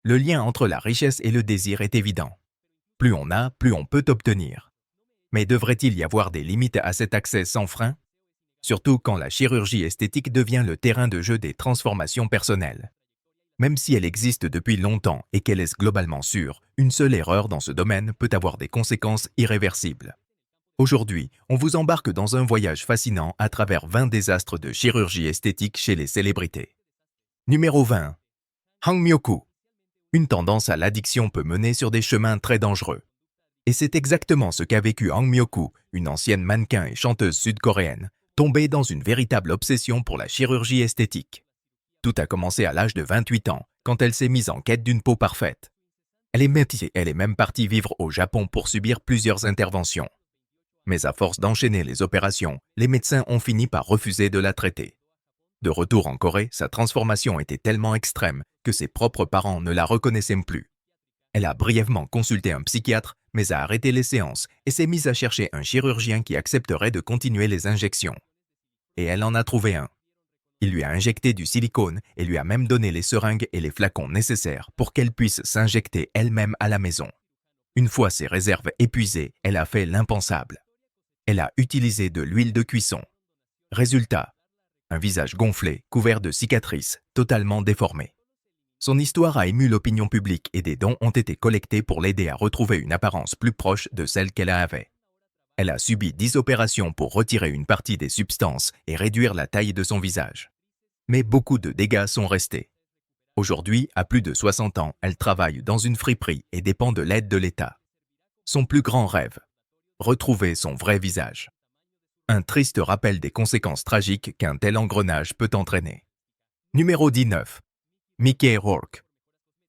Le lien entre la richesse et le désir est évident. Plus on a, plus on peut obtenir. Mais devrait-il y avoir des limites à cet accès sans frein? Surtout quand la chirurgie esthétique devient le terrain de jeu des transformations personnelles. Même si elle existe depuis longtemps et qu'elle est globalement sûre, une seule erreur dans ce domaine peut avoir des conséquences irréversibles. Aujourd'hui, on vous embarque dans un voyage fascinant à travers 20 désastres de chirurgie esthétique chez les célébrités. Numéro 20. Hangmyoku. Une tendance à l'addiction peut mener sur des chemins très dangereux. Et c'est exactement ce qu'a vécu Hangmyoku, une ancienne mannequin et chanteuse sud-coréenne, tombée dans une véritable obsession pour la chirurgie esthétique. Tout a commencé à l'âge de 28 ans, quand elle s'est mise en quête d'une peau parfaite. Elle est même partie vivre au Japon pour subir plusieurs interventions. Mais à force d'enchaîner les opérations, les médecins ont fini par refuser de la traiter. De retour en Corée, sa transformation était tellement extrême que ses propres parents ne la reconnaissaient plus. Elle a brièvement consulté un psychiatre, mais a arrêté les séances et s'est mise à chercher un chirurgien qui accepterait de continuer les injections. Et elle en a trouvé un. Il lui a injecté du silicone et lui a même donné les seringues et les flacons nécessaires pour qu'elle puisse s'injecter elle-même à la maison. Une fois ses réserves épuisées, elle a fait l'impensable. Elle a utilisé de l'huile de cuisson. Résultat, un visage gonflé, couvert de cicatrices, totalement déformé. Son histoire a ému l'opinion publique et des dons ont été collectés pour l'aider à retrouver une apparence plus proche de celle qu'elle avait. Elle a subi 10 opérations pour retirer une partie des substances et réduire la taille de son visage. Mais beaucoup de dégâts sont restés. Aujourd'hui, à plus de 60 ans, elle travaille dans une friperie et dépend de l'aide de l'État. Son plus grand rêve, retrouver son vrai visage. Un triste rappel des conséquences tragiques qu'un tel engrenage peut entraîner. Numéro 19. Mickey Rourke.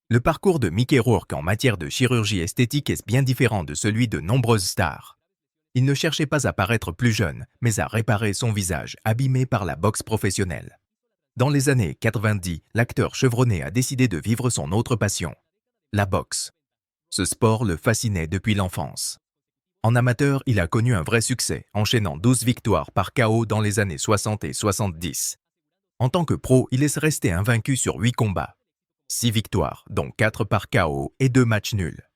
Le parcours de Mickey Rourke en matière de chirurgie esthétique est bien différent de celui de nombreuses stars. Il ne cherchait pas à paraître plus jeune, mais à réparer son visage abîmé par la boxe professionnelle. Dans les années 90, l'acteur chevronné a décidé de vivre son autre passion, la boxe. Ce sport le fascinait depuis l'enfance. En amateur, il a connu un vrai succès, enchaînant 12 victoires par KO dans les années 60 et 70. En tant que pro, il est resté invaincu sur 8 combats. 6 victoires, dont 4 par KO et 2 matchs nuls.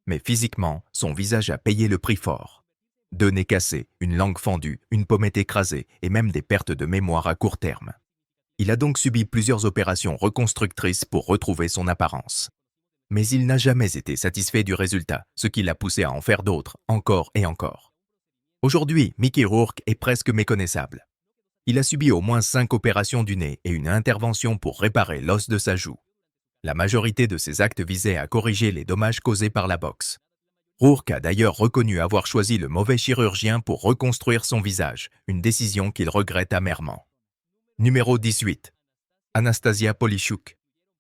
Mais physiquement, son visage a payé le prix fort. 2 nez cassés, une langue fendue, une pommette écrasée et même des pertes de mémoire à court terme. Il a donc subi plusieurs opérations reconstructrices pour retrouver son apparence. Mais il n'a jamais été satisfait du résultat, ce qui l'a poussé à en faire d'autres, encore et encore. Aujourd'hui, Mickey Rourke est presque méconnaissable. Il a subi au moins 5 opérations du nez et une intervention pour réparer l'os de sa joue. La majorité de ces actes visaient à corriger les dommages causés par la boxe. Rourke a d'ailleurs reconnu avoir choisi le mauvais chirurgien pour reconstruire son visage, une décision qu'il regrette amèrement. Numéro 18. Anastasia Polishchuk.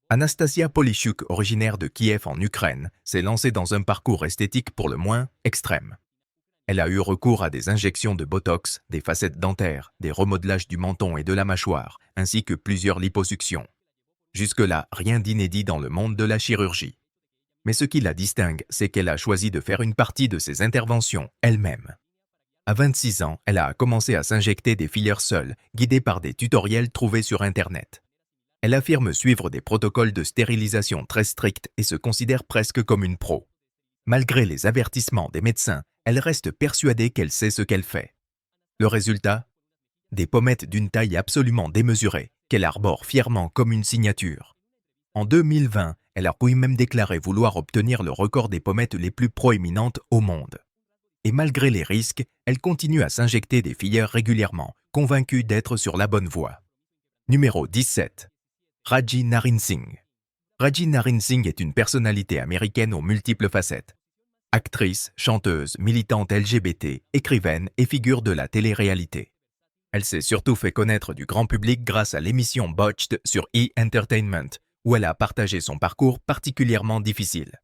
Anastasia Polishchuk, originaire de Kiev en Ukraine, s'est lancée dans un parcours esthétique pour le moins extrême. Elle a eu recours à des injections de botox, des facettes dentaires, des remodelages du menton et de la mâchoire, ainsi que plusieurs liposuctions. Jusque-là, rien d'inédit dans le monde de la chirurgie. Mais ce qui la distingue, c'est qu'elle a choisi de faire une partie de ses interventions elle-même. À 26 ans, elle a commencé à s'injecter des fillers seule, guidée par des tutoriels trouvés sur Internet. Elle affirme suivre des protocoles de stérilisation très stricts et se considère presque comme une pro. Malgré les avertissements des médecins, elle reste persuadée qu'elle sait ce qu'elle fait. Le résultat? Des pommettes d'une taille absolument démesurée, qu'elle arbore fièrement comme une signature. En 2020, elle a même déclaré vouloir obtenir le record des pommettes les plus proéminentes au monde. Et malgré les risques, elle continue à s'injecter des fillers régulièrement, convaincue d'être sur la bonne voie. Numéro 17. Raji Narain Singh. Raji Narain Singh est une personnalité américaine aux multiples facettes. Actrice, chanteuse, militante LGBT, écrivaine et figure de la télé-réalité. Elle s'est surtout fait connaître du grand public grâce à l'émission Botched sur E! Entertainment, où elle a partagé son parcours particulièrement difficile.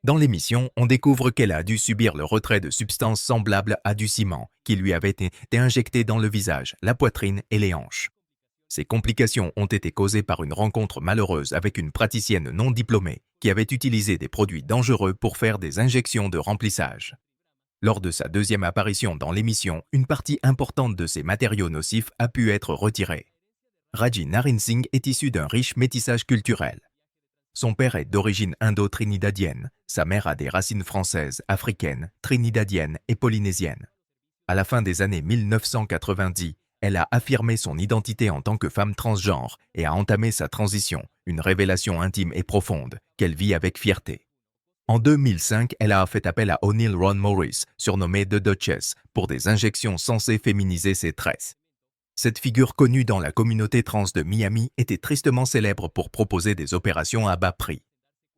Dans l'émission, on découvre qu'elle a dû subir le retrait de substances semblables à du ciment qui lui avaient été injectées dans le visage, la poitrine et les hanches. Ces complications ont été causées par une rencontre malheureuse avec une praticienne non diplômée qui avait utilisé des produits dangereux pour faire des injections de remplissage. Lors de sa deuxième apparition dans l'émission, une partie importante de ces matériaux nocifs a pu être retirée. Raji Narain Singh est issu d'un riche métissage culturel. Son père est d'origine indo-trinidadienne, sa mère a des racines françaises, africaines, trinidadiennes et polynésiennes. À la fin des années 1990, elle a affirmé son identité en tant que femme transgenre et a entamé sa transition, une révélation intime et profonde qu'elle vit avec fierté. En 2005, elle a fait appel à O'Neill Ron Morris, surnommé The Duchess, pour des injections censées féminiser ses tresses. Cette figure connue dans la communauté trans de Miami était tristement célèbre pour proposer des opérations à bas prix,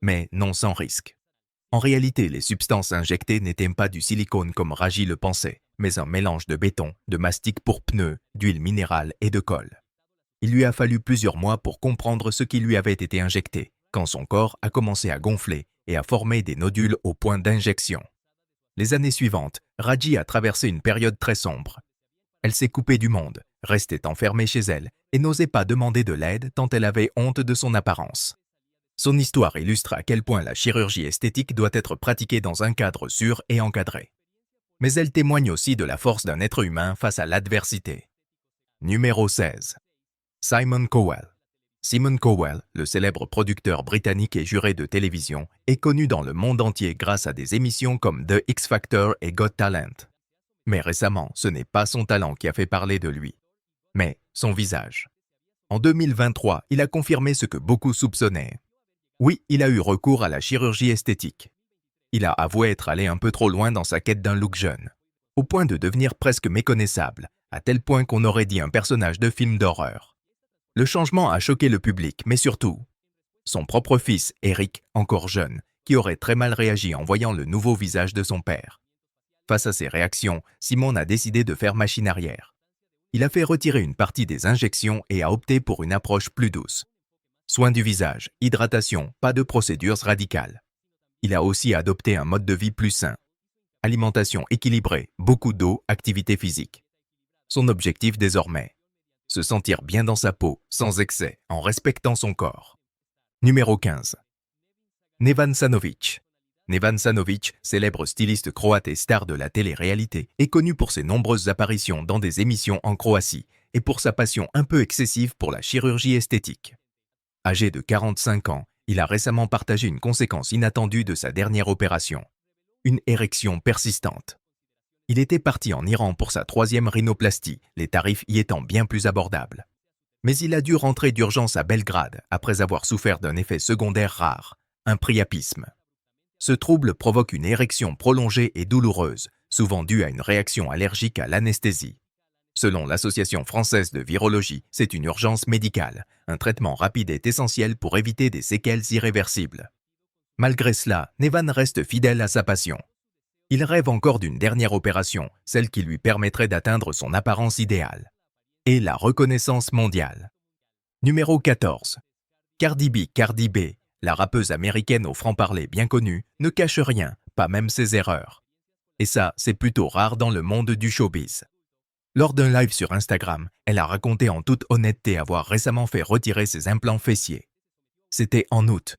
mais non sans risque. En réalité, les substances injectées n'étaient pas du silicone comme Raji le pensait, mais un mélange de béton, de mastic pour pneus, d'huile minérale et de colle. Il lui a fallu plusieurs mois pour comprendre ce qui lui avait été injecté, quand son corps a commencé à gonfler et à former des nodules au point d'injection. Les années suivantes, Raji a traversé une période très sombre. Elle s'est coupée du monde, restait enfermée chez elle et n'osait pas demander de l'aide tant elle avait honte de son apparence. Son histoire illustre à quel point la chirurgie esthétique doit être pratiquée dans un cadre sûr et encadré. Mais elle témoigne aussi de la force d'un être humain face à l'adversité. Numéro 16. Simon Cowell. Simon Cowell, le célèbre producteur britannique et juré de télévision, est connu dans le monde entier grâce à des émissions comme The X Factor et Got Talent. Mais récemment, ce n'est pas son talent qui a fait parler de lui, mais son visage. En 2023, il a confirmé ce que beaucoup soupçonnaient. Oui, il a eu recours à la chirurgie esthétique. Il a avoué être allé un peu trop loin dans sa quête d'un look jeune, au point de devenir presque méconnaissable, à tel point qu'on aurait dit un personnage de film d'horreur. Le changement a choqué le public, mais surtout, son propre fils, Eric, encore jeune, qui aurait très mal réagi en voyant le nouveau visage de son père. Face à ces réactions, Simon a décidé de faire machine arrière. Il a fait retirer une partie des injections et a opté pour une approche plus douce. Soins du visage, hydratation, pas de procédures radicales. Il a aussi adopté un mode de vie plus sain. Alimentation équilibrée, beaucoup d'eau, activité physique. Son objectif désormais, se sentir bien dans sa peau, sans excès, en respectant son corps. Numéro 15. Nevan Sanovic. Nevan Sanovic, célèbre styliste croate et star de la télé-réalité, est connu pour ses nombreuses apparitions dans des émissions en Croatie et pour sa passion un peu excessive pour la chirurgie esthétique. Âgé de 45 ans, il a récemment partagé une conséquence inattendue de sa dernière opération. Une érection persistante. Il était parti en Iran pour sa 3e rhinoplastie, les tarifs y étant bien plus abordables. Mais il a dû rentrer d'urgence à Belgrade après avoir souffert d'un effet secondaire rare, un priapisme. Ce trouble provoque une érection prolongée et douloureuse, souvent due à une réaction allergique à l'anesthésie. Selon l'Association française de virologie, c'est une urgence médicale. Un traitement rapide est essentiel pour éviter des séquelles irréversibles. Malgré cela, Nevan reste fidèle à sa passion. Il rêve encore d'une dernière opération, celle qui lui permettrait d'atteindre son apparence idéale. Et la reconnaissance mondiale. Numéro 14. Cardi B, la rappeuse américaine au franc-parler bien connue, ne cache rien, pas même ses erreurs. Et ça, c'est plutôt rare dans le monde du showbiz. Lors d'un live sur Instagram, elle a raconté en toute honnêteté avoir récemment fait retirer ses implants fessiers. C'était en août.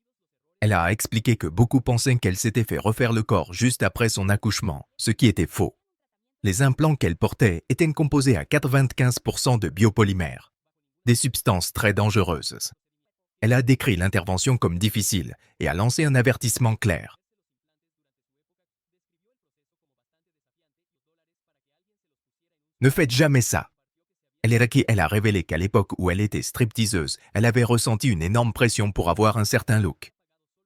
Elle a expliqué que beaucoup pensaient qu'elle s'était fait refaire le corps juste après son accouchement, ce qui était faux. Les implants qu'elle portait étaient composés à 95% de biopolymères, des substances très dangereuses. Elle a décrit l'intervention comme difficile et a lancé un avertissement clair. Ne faites jamais ça. Elle a révélé qu'à l'époque où elle était stripteaseuse, elle avait ressenti une énorme pression pour avoir un certain look.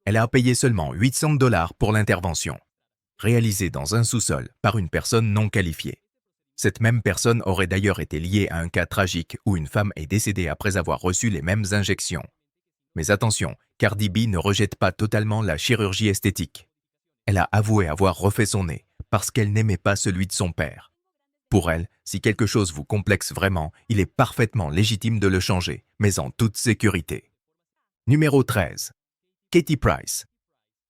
Elle a payé seulement $800 pour l'intervention, réalisée dans un sous-sol par une personne non qualifiée. Cette même personne aurait d'ailleurs été liée à un cas tragique où une femme est décédée après avoir reçu les mêmes injections. Mais attention, Cardi B ne rejette pas totalement la chirurgie esthétique. Elle a avoué avoir refait son nez parce qu'elle n'aimait pas celui de son père. Pour elle, si quelque chose vous complexe vraiment, il est parfaitement légitime de le changer, mais en toute sécurité. Numéro 13. Katie Price.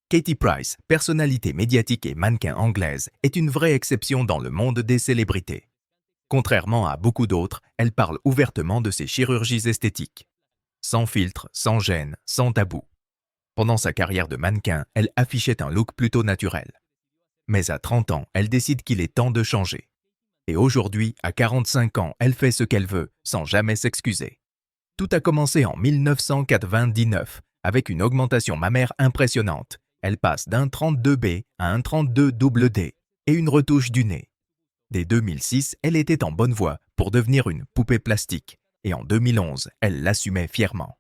Katie Price, personnalité médiatique et mannequin anglaise, est une vraie exception dans le monde des célébrités. Contrairement à beaucoup d'autres, elle parle ouvertement de ses chirurgies esthétiques. Sans filtre, sans gêne, sans tabou. Pendant sa carrière de mannequin, elle affichait un look plutôt naturel. Mais à 30 ans, elle décide qu'il est temps de changer. Et aujourd'hui, à 45 ans, elle fait ce qu'elle veut, sans jamais s'excuser. Tout a commencé en 1999, avec une augmentation mammaire impressionnante. Elle passe d'un 32B à un 32D et une retouche du nez. Dès 2006, elle était en bonne voie pour devenir une poupée plastique et en 2011, elle l'assumait fièrement.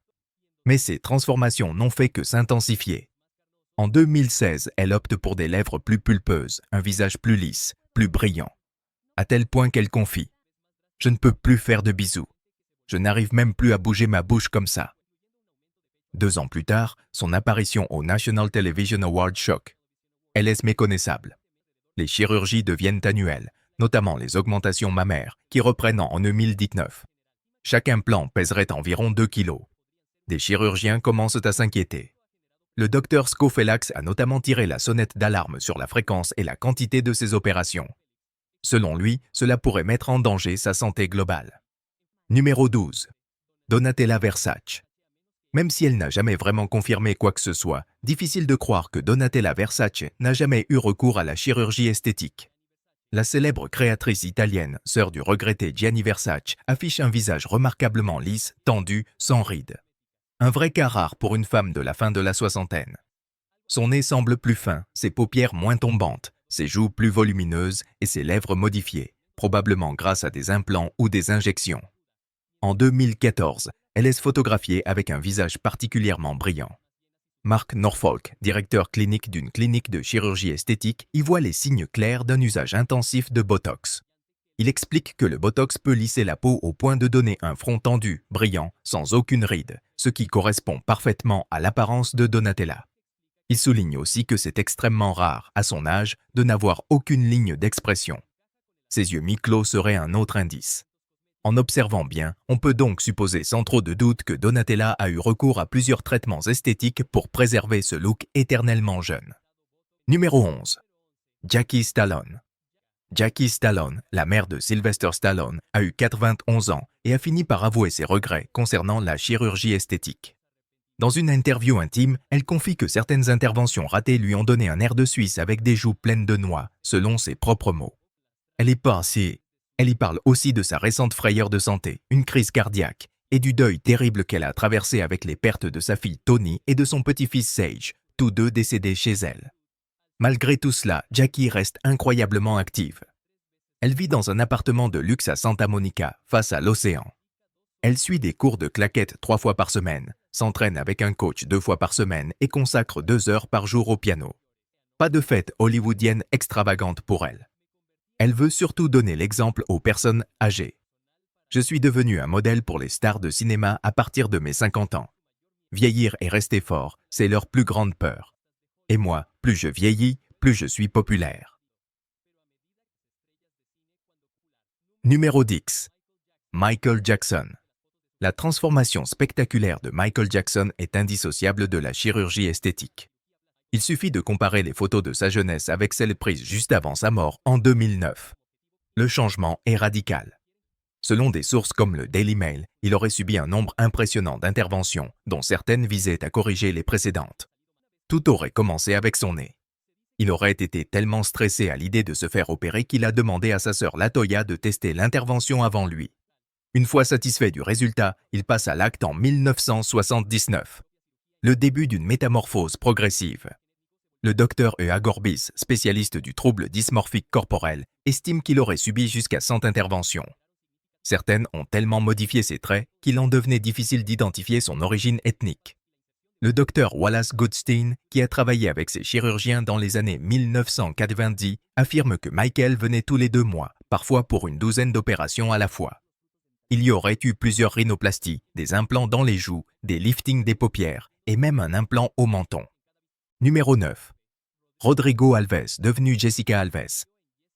Mais ces transformations n'ont fait que s'intensifier. En 2016, elle opte pour des lèvres plus pulpeuses, un visage plus lisse, plus brillant, à tel point qu'elle confie « Je ne peux plus faire de bisous. Je n'arrive même plus à bouger ma bouche comme ça. » 2 ans plus tard, son apparition au National Television Award choque. Elle est méconnaissable. Les chirurgies deviennent annuelles, notamment les augmentations mammaires, qui reprennent en 2019. Chaque implant pèserait environ 2 kilos. Des chirurgiens commencent à s'inquiéter. Le docteur Scofelax a notamment tiré la sonnette d'alarme sur la fréquence et la quantité de ces opérations. Selon lui, cela pourrait mettre en danger sa santé globale. Numéro 12. Donatella Versace. Même si elle n'a jamais vraiment confirmé quoi que ce soit, difficile de croire que Donatella Versace n'a jamais eu recours à la chirurgie esthétique. La célèbre créatrice italienne, sœur du regretté Gianni Versace, affiche un visage remarquablement lisse, tendu, sans rides. Un vrai cas rare pour une femme de la fin de la soixantaine. Son nez semble plus fin, ses paupières moins tombantes, ses joues plus volumineuses et ses lèvres modifiées, probablement grâce à des implants ou des injections. En 2014, elle est photographiée avec un visage particulièrement brillant. Mark Norfolk, directeur clinique d'une clinique de chirurgie esthétique, y voit les signes clairs d'un usage intensif de Botox. Il explique que le Botox peut lisser la peau au point de donner un front tendu, brillant, sans aucune ride, ce qui correspond parfaitement à l'apparence de Donatella. Il souligne aussi que c'est extrêmement rare, à son âge, de n'avoir aucune ligne d'expression. Ses yeux mi-clos seraient un autre indice. En observant bien, on peut donc supposer sans trop de doute que Donatella a eu recours à plusieurs traitements esthétiques pour préserver ce look éternellement jeune. Numéro 11. Jackie Stallone. Jackie Stallone, la mère de Sylvester Stallone, a eu 91 ans et a fini par avouer ses regrets concernant la chirurgie esthétique. Dans une interview intime, elle confie que certaines interventions ratées lui ont donné un air de Suisse avec des joues pleines de noix, selon ses propres mots. Elle y parle aussi de sa récente frayeur de santé, une crise cardiaque, et du deuil terrible qu'elle a traversé avec les pertes de sa fille Tony et de son petit-fils Sage, tous deux décédés chez elle. Malgré tout cela, Jackie reste incroyablement active. Elle vit dans un appartement de luxe à Santa Monica, face à l'océan. Elle suit des cours de claquettes 3 fois par semaine, s'entraîne avec un coach 2 fois par semaine et consacre 2 heures par jour au piano. Pas de fête hollywoodienne extravagante pour elle. Elle veut surtout donner l'exemple aux personnes âgées. Je suis devenu un modèle pour les stars de cinéma à partir de mes 50 ans. Vieillir et rester fort, c'est leur plus grande peur. Et moi, plus je vieillis, plus je suis populaire. Numéro 10. Michael Jackson. La transformation spectaculaire de Michael Jackson est indissociable de la chirurgie esthétique. Il suffit de comparer les photos de sa jeunesse avec celles prises juste avant sa mort en 2009. Le changement est radical. Selon des sources comme le Daily Mail, il aurait subi un nombre impressionnant d'interventions, dont certaines visaient à corriger les précédentes. Tout aurait commencé avec son nez. Il aurait été tellement stressé à l'idée de se faire opérer qu'il a demandé à sa sœur Latoya de tester l'intervention avant lui. Une fois satisfait du résultat, il passe à l'acte en 1979. Le début d'une métamorphose progressive. Le docteur E.A. Gorbis, spécialiste du trouble dysmorphique corporel, estime qu'il aurait subi jusqu'à 100 interventions. Certaines ont tellement modifié ses traits qu'il en devenait difficile d'identifier son origine ethnique. Le docteur Wallace Goodstein, qui a travaillé avec ces chirurgiens dans les années 1990, affirme que Michael venait tous les 2 mois, parfois pour une douzaine d'opérations à la fois. Il y aurait eu plusieurs rhinoplasties, des implants dans les joues, des liftings des paupières et même un implant au menton. Numéro 9. Rodrigo Alves, devenu Jessica Alves.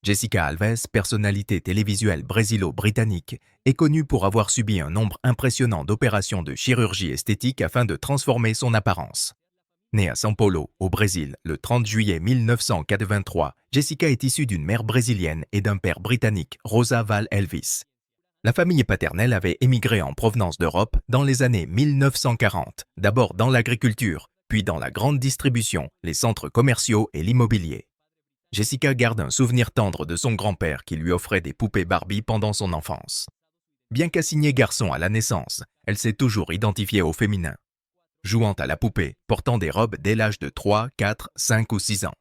Jessica Alves, personnalité télévisuelle brésilo-britannique, est connue pour avoir subi un nombre impressionnant d'opérations de chirurgie esthétique afin de transformer son apparence. Née à São Paulo, au Brésil, le 30 juillet 1983, Jessica est issue d'une mère brésilienne et d'un père britannique, Rosa Val Elvis. La famille paternelle avait émigré en provenance d'Europe dans les années 1940, d'abord dans l'agriculture, puis dans la grande distribution, les centres commerciaux et l'immobilier. Jessica garde un souvenir tendre de son grand-père qui lui offrait des poupées Barbie pendant son enfance. Bien qu'assignée garçon à la naissance, elle s'est toujours identifiée au féminin. jouant à la poupée, portant des robes dès l'âge de 3, 4, 5 ou 6 ans.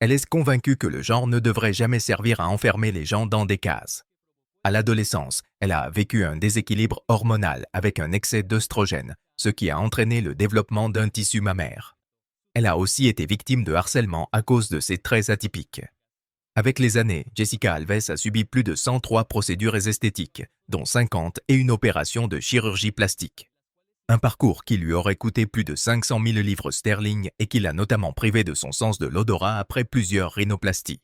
Elle est convaincue que le genre ne devrait jamais servir à enfermer les gens dans des cases. À l'adolescence, elle a vécu un déséquilibre hormonal avec un excès d'œstrogène, ce qui a entraîné le développement d'un tissu mammaire. Elle a aussi été victime de harcèlement à cause de ses traits atypiques. Avec les années, Jessica Alves a subi plus de 103 procédures esthétiques, dont 50 et une opération de chirurgie plastique. Un parcours qui lui aurait coûté plus de 500 000 livres sterling et qui l'a notamment privé de son sens de l'odorat après plusieurs rhinoplasties.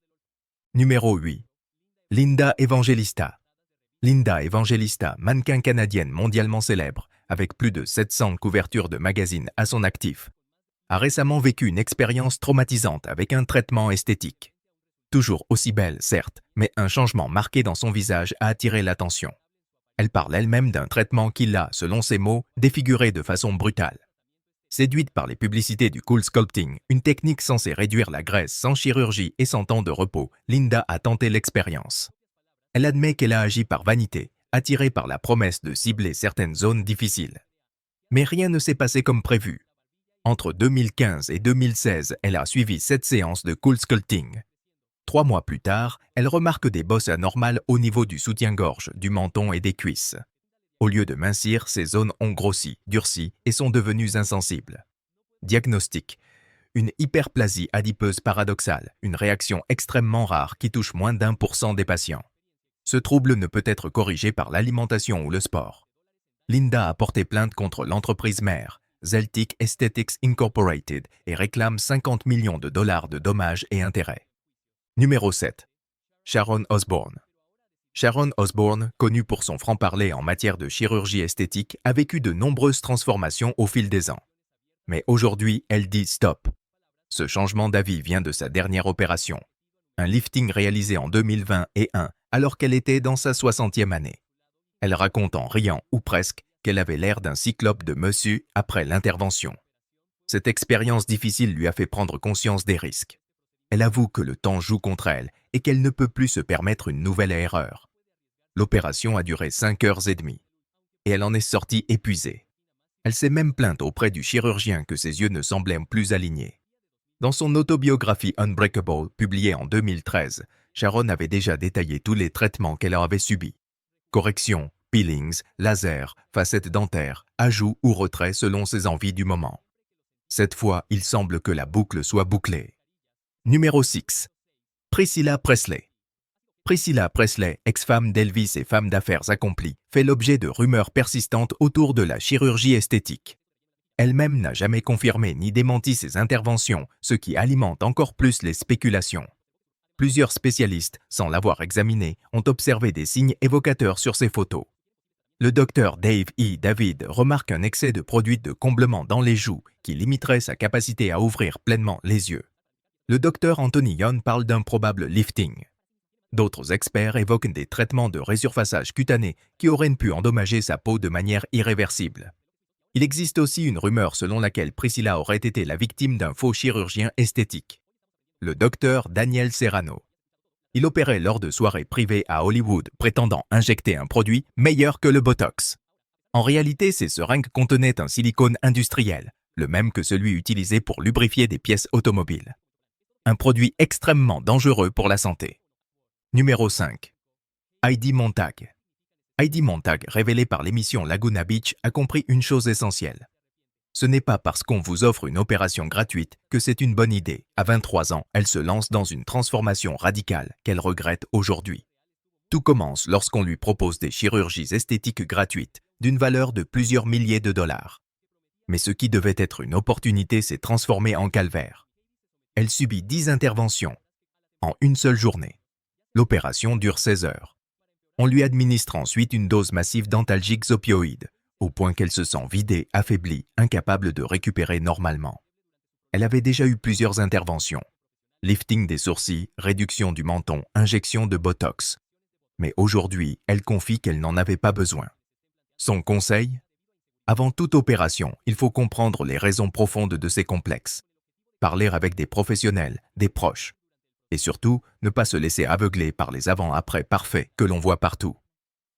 Numéro 8. Linda Evangelista. Linda Evangelista, mannequin canadienne mondialement célèbre, avec plus de 700 couvertures de magazines à son actif, a récemment vécu une expérience traumatisante avec un traitement esthétique. Toujours aussi belle, certes, mais un changement marqué dans son visage a attiré l'attention. Elle parle elle-même d'un traitement qui l'a, selon ses mots, défiguré de façon brutale. Séduite par les publicités du cool sculpting, une technique censée réduire la graisse sans chirurgie et sans temps de repos, Linda a tenté l'expérience. Elle admet qu'elle a agi par vanité, attirée par la promesse de cibler certaines zones difficiles. Mais rien ne s'est passé comme prévu. Entre 2015 et 2016, elle a suivi 7 séances de cool sculpting. 3 mois plus tard, elle remarque des bosses anormales au niveau du soutien-gorge, du menton et des cuisses. Au lieu de mincir, ces zones ont grossi, durci et sont devenues insensibles. Diagnostic: une hyperplasie adipeuse paradoxale, une réaction extrêmement rare qui touche moins d'1% des patients. Ce trouble ne peut être corrigé par l'alimentation ou le sport. Linda a porté plainte contre l'entreprise mère, Zeltic Aesthetics Incorporated, et réclame 50 millions de dollars de dommages et intérêts. Numéro 7. Sharon Osbourne. Sharon Osbourne, connue pour son franc-parler en matière de chirurgie esthétique, a vécu de nombreuses transformations au fil des ans. Mais aujourd'hui, elle dit stop. Ce changement d'avis vient de sa dernière opération. Un lifting réalisé en 2021, alors qu'elle était dans sa 60e année. Elle raconte en riant, ou presque, qu'elle avait l'air d'un cyclope de monsieur après l'intervention. Cette expérience difficile lui a fait prendre conscience des risques. Elle avoue que le temps joue contre elle et qu'elle ne peut plus se permettre une nouvelle erreur. L'opération a duré 5 heures et demie. Et elle en est sortie épuisée. Elle s'est même plainte auprès du chirurgien que ses yeux ne semblaient plus alignés. Dans son autobiographie Unbreakable, publiée en 2013, Sharon avait déjà détaillé tous les traitements qu'elle avait subis. Corrections, peelings, lasers, facettes dentaires, ajouts ou retraits selon ses envies du moment. Cette fois, il semble que la boucle soit bouclée. Numéro 6. Priscilla Presley. Priscilla Presley, ex-femme d'Elvis et femme d'affaires accomplie, fait l'objet de rumeurs persistantes autour de la chirurgie esthétique. Elle-même n'a jamais confirmé ni démenti ses interventions, ce qui alimente encore plus les spéculations. Plusieurs spécialistes, sans l'avoir examinée, ont observé des signes évocateurs sur ses photos. Le docteur Dave E. David remarque un excès de produit de comblement dans les joues qui limiterait sa capacité à ouvrir pleinement les yeux. Le docteur Anthony Young parle d'un probable lifting. D'autres experts évoquent des traitements de résurfaçage cutané qui auraient pu endommager sa peau de manière irréversible. Il existe aussi une rumeur selon laquelle Priscilla aurait été la victime d'un faux chirurgien esthétique. Le docteur Daniel Serrano. Il opérait lors de soirées privées à Hollywood, prétendant injecter un produit meilleur que le Botox. En réalité, ces seringues contenaient un silicone industriel, le même que celui utilisé pour lubrifier des pièces automobiles. Un produit extrêmement dangereux pour la santé. Numéro 5. Heidi Montag. Heidi Montag, révélée par l'émission Laguna Beach, a compris une chose essentielle. Ce n'est pas parce qu'on vous offre une opération gratuite que c'est une bonne idée. À 23 ans, elle se lance dans une transformation radicale qu'elle regrette aujourd'hui. Tout commence lorsqu'on lui propose des chirurgies esthétiques gratuites d'une valeur de plusieurs milliers de dollars. Mais ce qui devait être une opportunité s'est transformé en calvaire. Elle subit 10 interventions en une seule journée. L'opération dure 16 heures. On lui administre ensuite une dose massive d'antalgiques opioïdes, au point qu'elle se sent vidée, affaiblie, incapable de récupérer normalement. Elle avait déjà eu plusieurs interventions. Lifting des sourcils, réduction du menton, injection de Botox. Mais aujourd'hui, elle confie qu'elle n'en avait pas besoin. Son conseil ? Avant toute opération, il faut comprendre les raisons profondes de ces complexes. Parler avec des professionnels, des proches. Et surtout, ne pas se laisser aveugler par les avant-après parfaits que l'on voit partout.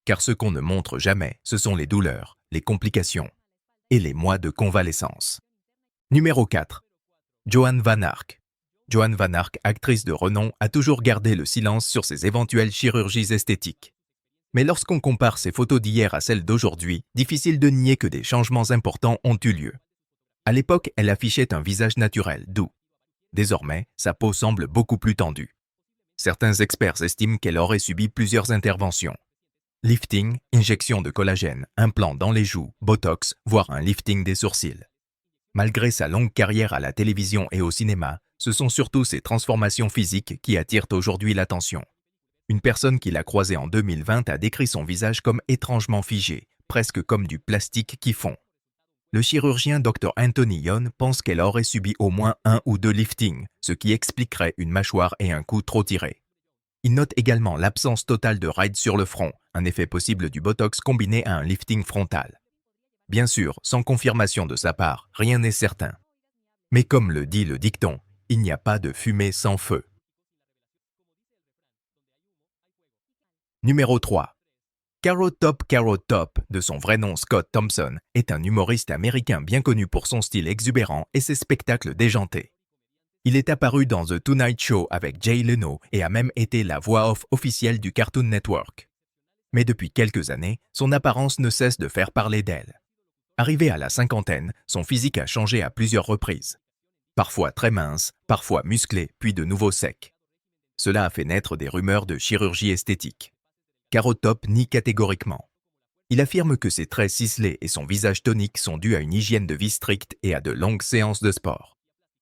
Car ce qu'on ne montre jamais, ce sont les douleurs, les complications et les mois de convalescence. Numéro 4. Joan Van Ark. Joan Van Ark, actrice de renom, a toujours gardé le silence sur ses éventuelles chirurgies esthétiques. Mais lorsqu'on compare ses photos d'hier à celles d'aujourd'hui, difficile de nier que des changements importants ont eu lieu. À l'époque, elle affichait un visage naturel, doux. Désormais, sa peau semble beaucoup plus tendue. Certains experts estiment qu'elle aurait subi plusieurs interventions. Lifting, injection de collagène, implant dans les joues, botox, voire un lifting des sourcils. Malgré sa longue carrière à la télévision et au cinéma, ce sont surtout ses transformations physiques qui attirent aujourd'hui l'attention. Une personne qui l'a croisée en 2020 a décrit son visage comme étrangement figé, presque comme du plastique qui fond. Le chirurgien Dr Anthony Yon pense qu'elle aurait subi au moins 1 ou 2 liftings, ce qui expliquerait une mâchoire et un cou trop tirés. Il note également l'absence totale de rides sur le front, un effet possible du botox combiné à un lifting frontal. Bien sûr, sans confirmation de sa part, rien n'est certain. Mais comme le dit le dicton, il n'y a pas de fumée sans feu. Numéro 3. Carrot Top, de son vrai nom Scott Thompson, est un humoriste américain bien connu pour son style exubérant et ses spectacles déjantés. Il est apparu dans The Tonight Show avec Jay Leno et a même été la voix off officielle du Cartoon Network. Mais depuis quelques années, son apparence ne cesse de faire parler d'elle. Arrivé à la cinquantaine, son physique a changé à plusieurs reprises. Parfois très mince, parfois musclé, puis de nouveau sec. Cela a fait naître des rumeurs de chirurgie esthétique. Carrot Top nie catégoriquement. Il affirme que ses traits ciselés et son visage tonique sont dus à une hygiène de vie stricte et à de longues séances de sport.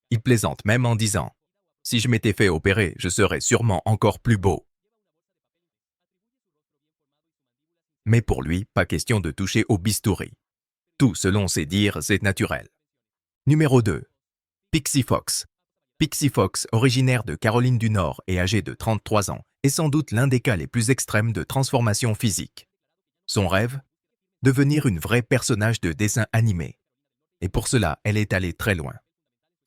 Il plaisante même en disant « Si je m'étais fait opérer, je serais sûrement encore plus beau. » Mais pour lui, pas question de toucher au bistouri. Tout, selon ses dires, c'est naturel. Numéro 2. Pixie Fox. Pixie Fox, originaire de Caroline du Nord et âgée de 33 ans, est sans doute l'un des cas les plus extrêmes de transformation physique. Son rêve? Devenir une vraie personnage de dessin animé. Et pour cela, elle est allée très loin.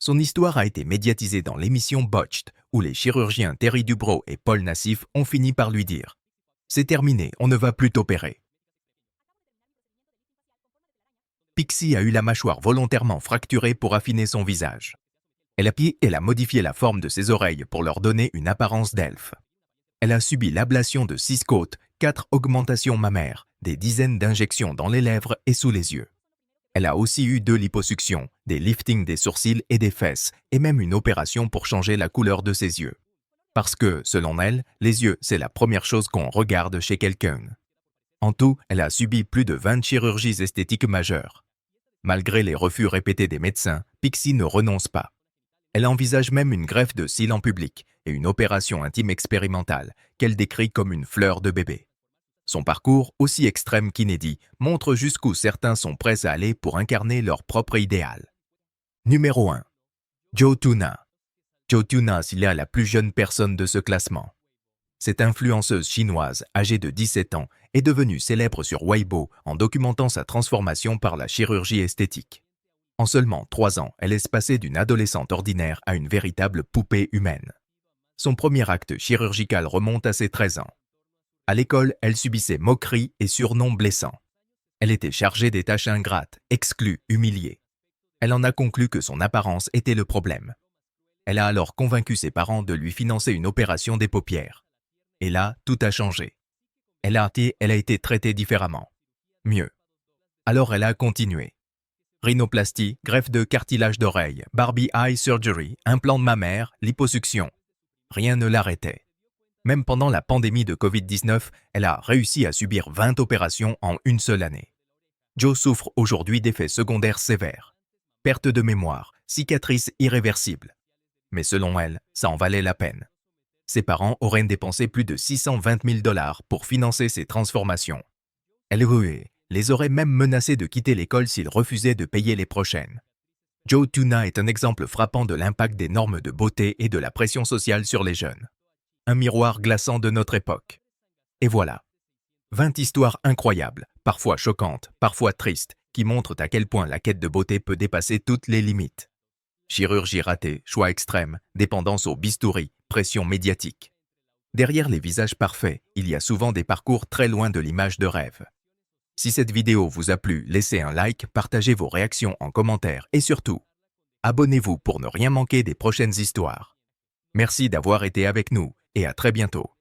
Son histoire a été médiatisée dans l'émission Botched, où les chirurgiens Terry Dubrow et Paul Nassif ont fini par lui dire « C'est terminé, on ne va plus t'opérer ». Pixie a eu la mâchoire volontairement fracturée pour affiner son visage. Elle a modifié la forme de ses oreilles pour leur donner une apparence d'elfe. Elle a subi l'ablation de 6 côtes, 4 augmentations mammaires, des dizaines d'injections dans les lèvres et sous les yeux. Elle a aussi eu 2 liposuctions, des liftings des sourcils et des fesses, et même une opération pour changer la couleur de ses yeux. Parce que, selon elle, les yeux, c'est la première chose qu'on regarde chez quelqu'un. En tout, elle a subi plus de 20 chirurgies esthétiques majeures. Malgré les refus répétés des médecins, Pixie ne renonce pas. Elle envisage même une greffe de cils en public et une opération intime expérimentale qu'elle décrit comme une fleur de bébé. Son parcours, aussi extrême qu'inédit, montre jusqu'où certains sont prêts à aller pour incarner leur propre idéal. Numéro 1. Joe Tuna. Joe Tuna est la plus jeune personne de ce classement. Cette influenceuse chinoise, âgée de 17 ans, est devenue célèbre sur Weibo en documentant sa transformation par la chirurgie esthétique. En seulement 3 ans, elle est passée d'une adolescente ordinaire à une véritable poupée humaine. Son premier acte chirurgical remonte à ses 13 ans. À l'école, elle subissait moqueries et surnoms blessants. Elle était chargée des tâches ingrates, exclue, humiliée. Elle en a conclu que son apparence était le problème. Elle a alors convaincu ses parents de lui financer une opération des paupières. Et là, tout a changé. Elle a été traitée différemment. Mieux. Alors elle a continué. Rhinoplastie, greffe de cartilage d'oreille, Barbie Eye Surgery, implant de mammaire, liposuction. Rien ne l'arrêtait. Même pendant la pandémie de Covid-19, elle a réussi à subir 20 opérations en une seule année. Jo souffre aujourd'hui d'effets secondaires sévères. Perte de mémoire, cicatrices irréversibles. Mais selon elle, ça en valait la peine. Ses parents auraient dépensé plus de 620 000 $ pour financer ces transformations. Elle les aurait même menacés de quitter l'école s'ils refusaient de payer les prochaines. Joe Tuna est un exemple frappant de l'impact des normes de beauté et de la pression sociale sur les jeunes. Un miroir glaçant de notre époque. Et voilà. 20 histoires incroyables, parfois choquantes, parfois tristes, qui montrent à quel point la quête de beauté peut dépasser toutes les limites. Chirurgie ratée, choix extrême, dépendance au bistouri, pression médiatique. Derrière les visages parfaits, il y a souvent des parcours très loin de l'image de rêve. Si cette vidéo vous a plu, laissez un like, partagez vos réactions en commentaire et surtout, abonnez-vous pour ne rien manquer des prochaines histoires. Merci d'avoir été avec nous et à très bientôt.